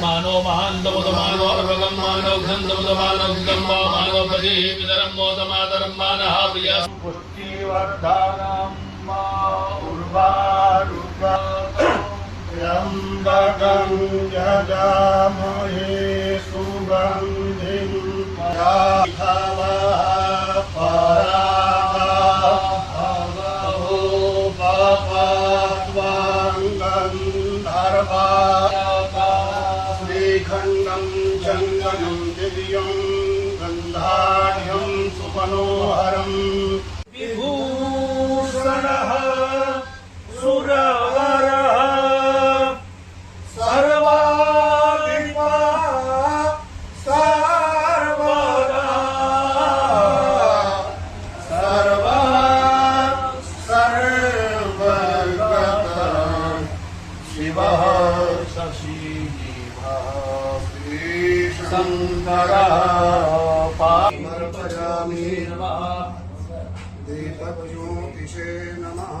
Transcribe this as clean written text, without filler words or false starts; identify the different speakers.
Speaker 1: मानो महान्तमुदमानो अर्वगं मानो घन्दमुदमानो घम्बा मानो पदी विदरं मोदमादरं मानः प्रिया पुष्टिवर्धनं मा उर्वारुका यम्बकं यजामहे सुगन्धिं पराभवः पराभवो पापत्वं गन्धर्वा खंडं जंगलं दिव्यं गंधाढ्यं सुमनोहरं विभूषणः सुरवरः सर्वाधिपः सर्वदा सर्वगतः शिवः शशि शंकरः पार्वयामि नमः दीपज्योतिषे नमः।